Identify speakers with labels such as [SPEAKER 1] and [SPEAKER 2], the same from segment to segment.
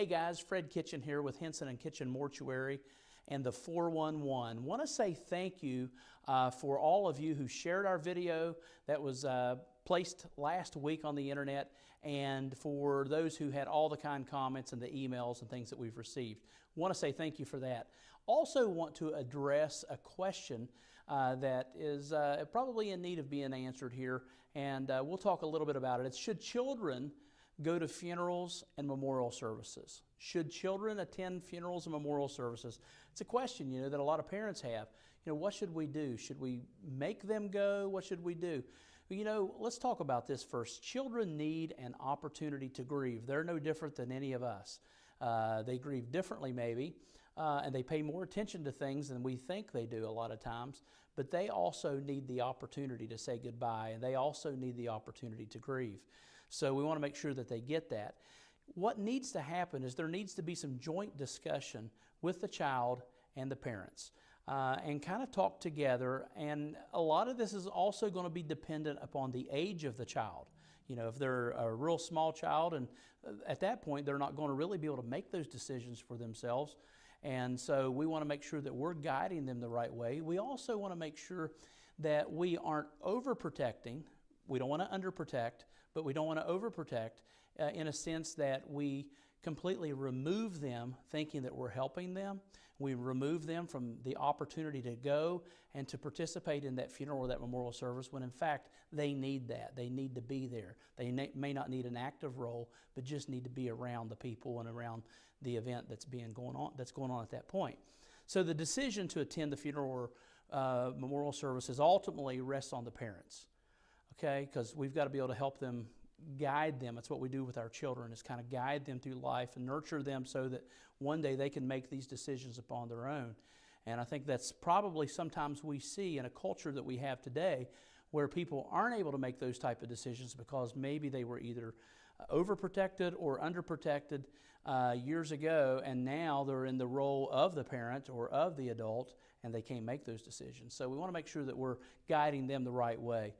[SPEAKER 1] Hey guys, Fred Kitchen here with Henson and Kitchen Mortuary and the 411. Want to say thank you for all of you who shared our video that was placed last week on the internet, and for those who had all the kind comments and the emails and things that we've received. Want to say thank you for that. Also want to address a question that is probably in need of being answered here, and we'll talk a little bit about it. It's, should children go to funerals and memorial services? Should children attend funerals and memorial services? It's a question, that a lot of parents have. What should we do? Should we make them go? What should we do? Let's talk about this first. Children need an opportunity to grieve. They're no different than any of us. They grieve differently maybe, and they pay more attention to things than we think they do a lot of times, but they also need the opportunity to say goodbye, and they also need the opportunity to grieve. So we want to make sure that they get that. What needs to happen is there needs to be some joint discussion with the child and the parents and kind of talk together. And a lot of this is also going to be dependent upon the age of the child. If they're a real small child, and at that point they're not going to really be able to make those decisions for themselves. And so we want to make sure that we're guiding them the right way. We also want to make sure that we aren't overprotecting. We don't want to underprotect, but we don't want to overprotect in a sense that we completely remove them thinking that we're helping them. We remove them from the opportunity to go and to participate in that funeral or that memorial service when in fact they need that. They need to be there. They may not need an active role, but just need to be around the people and around the event that's going on at that point. So the decision to attend the funeral or memorial services ultimately rests on the parents. Okay, because we've got to be able to help them, guide them. That's what we do with our children, is kind of guide them through life and nurture them so that one day they can make these decisions upon their own. And I think that's probably sometimes we see in a culture that we have today where people aren't able to make those type of decisions because maybe they were either overprotected or underprotected years ago, and now they're in the role of the parent or of the adult and they can't make those decisions. So we want to make sure that we're guiding them the right way.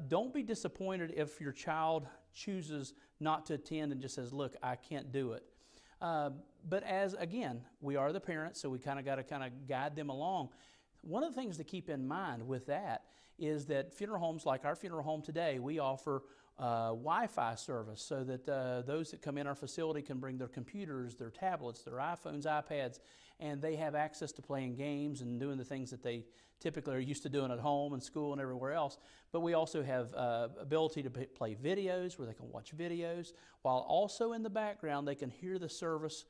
[SPEAKER 1] Don't be disappointed if your child chooses not to attend and just says, look, I can't do it. But again, we are the parents, so we got to guide them along. One of the things to keep in mind with that is that funeral homes, like our funeral home today, we offer Wi-Fi service so that those that come in our facility can bring their computers, their tablets, their iPhones, iPads, and they have access to playing games and doing the things that they typically are used to doing at home and school and everywhere else. But we also have ability to play videos where they can watch videos, while also in the background they can hear the service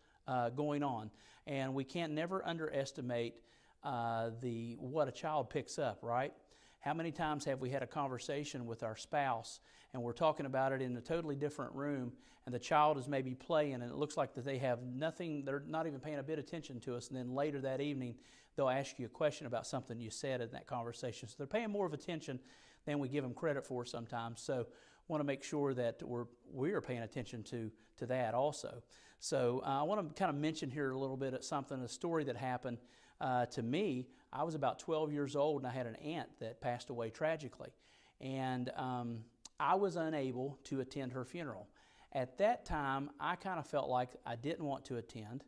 [SPEAKER 1] going on. And we can't never underestimate what a child picks up, right? How many times have we had a conversation with our spouse and we're talking about it in a totally different room, and the child is maybe playing and it looks like that they have nothing, they're not even paying a bit of attention to us, and then later that evening they'll ask you a question about something you said in that conversation. So they're paying more of attention than we give them credit for sometimes. So want to make sure that we're paying attention to that also. So I want to kind of mention here a little bit a story that happened to me. I was about 12 years old and I had an aunt that passed away tragically. And I was unable to attend her funeral. At that time, I kind of felt like I didn't want to attend.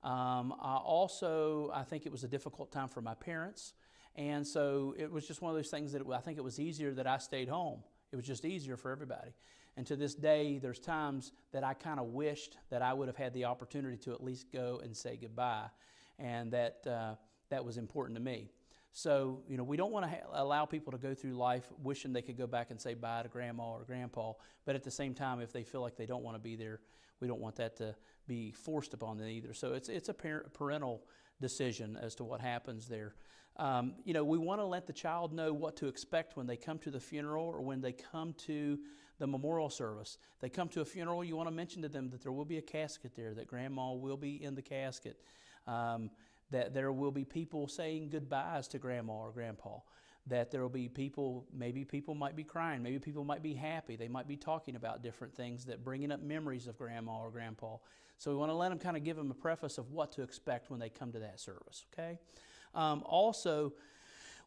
[SPEAKER 1] I think it was a difficult time for my parents. And so it was just one of those things that I think it was easier that I stayed home. It was just easier for everybody. And to this day, there's times that I kind of wished that I would have had the opportunity to at least go and say goodbye. And that was important to me. So, we don't want to allow people to go through life wishing they could go back and say bye to grandma or grandpa, but at the same time, if they feel like they don't want to be there, we don't want that to be forced upon them either. So it's a parental decision as to what happens there. We want to let the child know what to expect when they come to the funeral or when they come to the memorial service. They come to a funeral, you want to mention to them that there will be a casket there, that grandma will be in the casket. That there will be people saying goodbyes to grandma or grandpa, that there will be people, maybe people might be crying, maybe people might be happy, they might be talking about different things that bringing up memories of grandma or grandpa. So we want to let them kind of give them a preface of what to expect when they come to that service, okay? Also,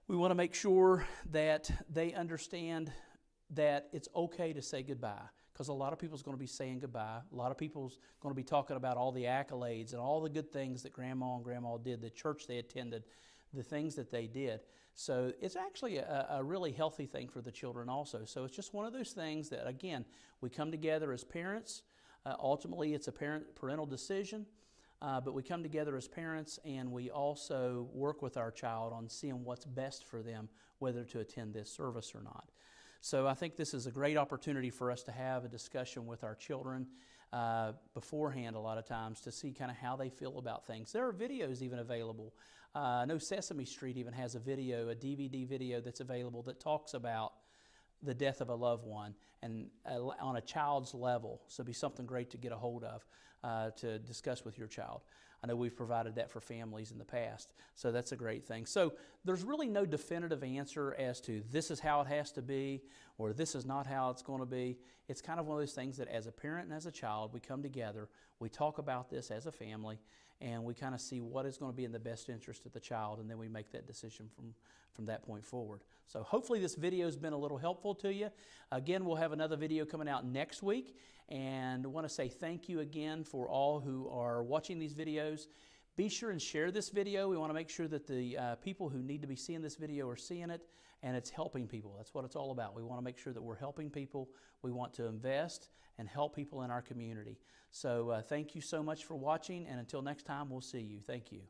[SPEAKER 1] we want to make sure that they understand that it's okay to say goodbye. because a lot of people's going to be saying goodbye. A lot of people's going to be talking about all the accolades and all the good things that Grandma and Grandma did, the church they attended, the things that they did. So it's actually a really healthy thing for the children also. So it's just one of those things that, again, we come together as parents. Ultimately, it's a parental decision, but we come together as parents, and we also work with our child on seeing what's best for them, whether to attend this service or not. So I think this is a great opportunity for us to have a discussion with our children beforehand a lot of times to see kind of how they feel about things. There are videos even available. I know Sesame Street even has a video, a DVD video that's available that talks about the death of a loved one and on a child's level. So it'd be something great to get a hold of to discuss with your child. I know we've provided that for families in the past, so that's a great thing. So there's really no definitive answer as to this is how it has to be or this is not how it's going to be. It's kind of one of those things that as a parent and as a child, we come together, we talk about this as a family, and we kind of see what is going to be in the best interest of the child, and then we make that decision from that point forward. So hopefully this video has been a little helpful to you. Again, we'll have another video coming out next week, and I want to say thank you again for all who are watching these videos. Be sure and share this video. We want to make sure that the people who need to be seeing this video are seeing it, and it's helping people. That's what it's all about. We want to make sure that we're helping people. We want to invest and help people in our community. So thank you so much for watching, and until next time, we'll see you. Thank you.